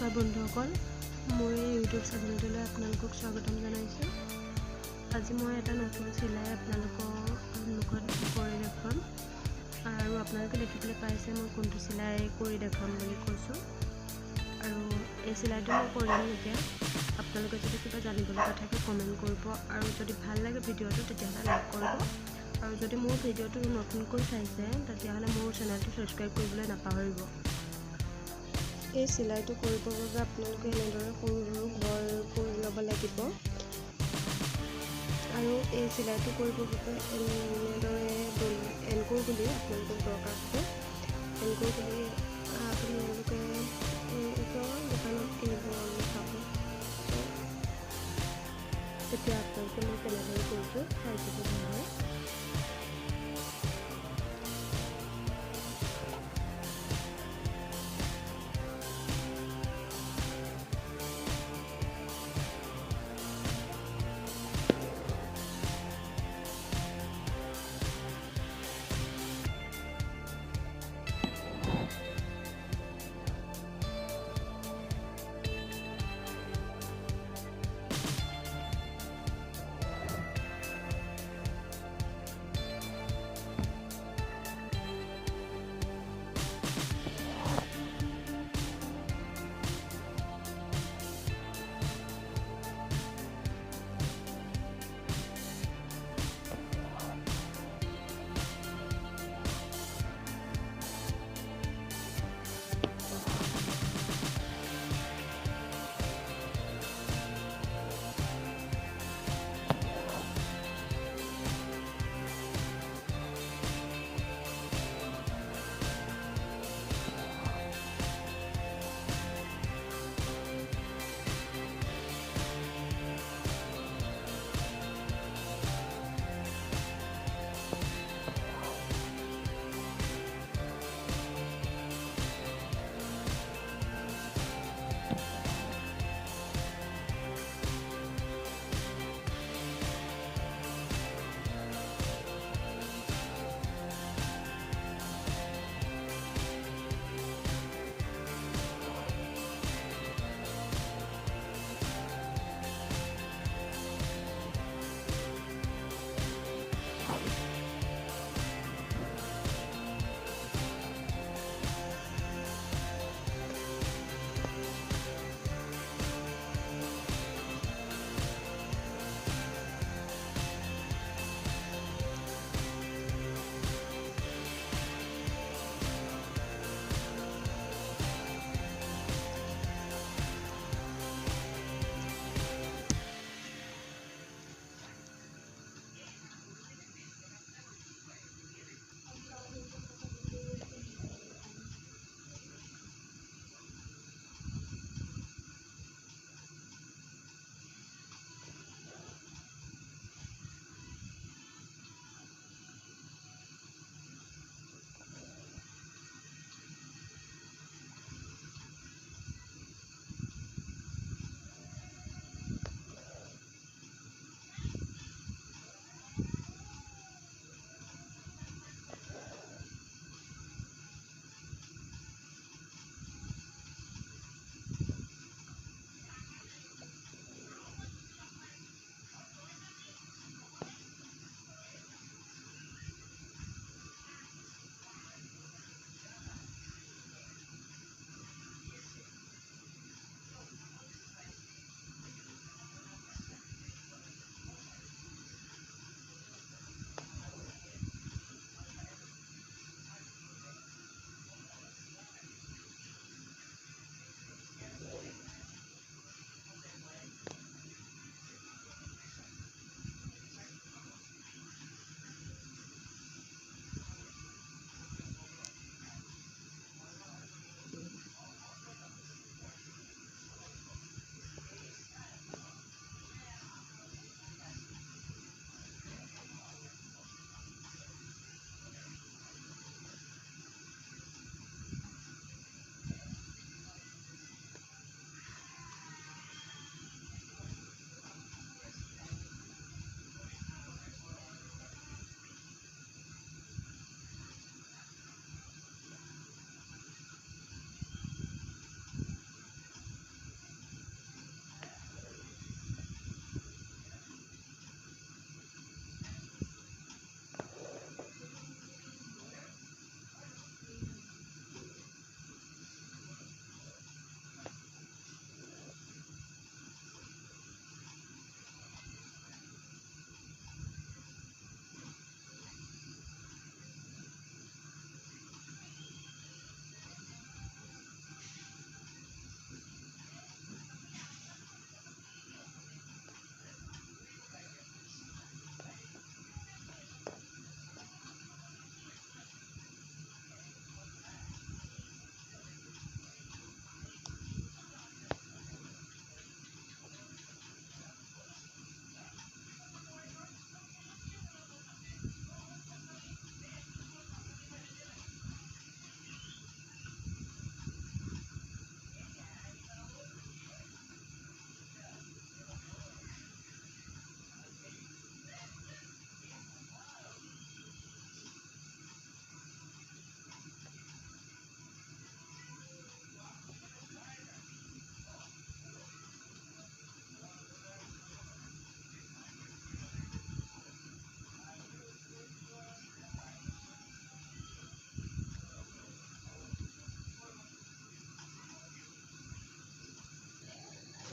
নমস্কাৰ বন্ধুসকল, মোৰ এই ইউটিউব চেনেলটোলৈ আপোনালোকক স্বাগতম জনাইছোঁ। আজি মই এটা নতুন চিলাই আপোনালোকৰ সন্মুখত কৰি দেখুৱাম আৰু আপোনালোকে দেখিবলৈ পাইছে মই কোনটো চিলাই কৰি দেখুৱাম বুলি কৈছোঁ। আৰু এই চিলাইটো মই কৰিম এতিয়া। আপোনালোকে যদি কিবা জানিবলগীয়া থাকে কমেণ্ট কৰিব আৰু যদি ভাল লাগে ভিডিঅ'টো তেতিয়াহ'লে লাইক কৰিব আৰু যদি মোৰ ভিডিঅ'টো নতুনকৈ চাইছে তেতিয়াহ'লে মোৰ চেনেলটো ছাবস্ক্ৰাইব কৰিবলৈ নাপাহৰিব। এই চিলাইটো কৰিবৰ বাবে আপোনালোকে এনেদৰে সৰু সৰু ঘৰ কৰি ল'ব লাগিব আৰু এই চিলাইটো কৰিবৰ বাবে এনেদৰে এনকোৰ বুলি আপোনালোকক দৰকাৰ হ'ব। এনকোৰ বুলি আপোনালোকে ওচৰৰ দোকানত কিনিব চাব। তেতিয়া আপোনালোকে মই কেনেদৰে কৰিছোঁ চাই দিব ভালদৰে।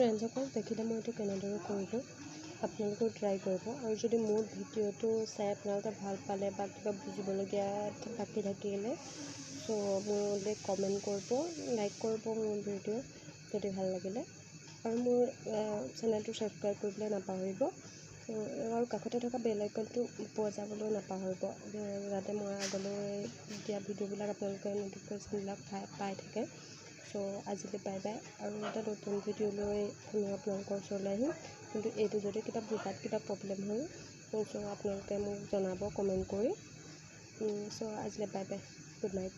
ফ্ৰেণ্ডসকল দেখিলে মই এইটো কেনেদৰে কৰিলোঁ আপোনালোকেও ট্ৰাই কৰিব। আৰু যদি মোৰ ভিডিঅ'টো চাই আপোনালোকে ভাল পালে বা কিবা বুজিবলগীয়া বাকী থাকিলে চ' মোলৈ কমেণ্ট কৰিব, লাইক কৰিব মোৰ ভিডিঅ' যদি ভাল লাগিলে, আৰু মোৰ চেনেলটো ছাবস্ক্ৰাইব কৰিবলৈ নাপাহৰিব। আৰু কাষতে থকা বেল আইকনটো বজাবলৈও নাপাহৰিব, যাতে মই আগলৈ দিয়া ভিডিঅ'বিলাক আপোনালোকে ন'টিফিকেশ্যনবিলাক পাই থাকে। চ' আজিলৈ বাই বাই, আৰু এটা নতুন ভিডিঅ' লৈ পুনৰ আপোনালোকৰ ওচৰলৈ আহিম। কিন্তু এইটো যদি কিবা বুজাত কিবা প্ৰব্লেম হয় চ' আপোনালোকে মোক জনাব কমেণ্ট কৰি। চ' আজিলৈ বাই বাই, গুড নাইট।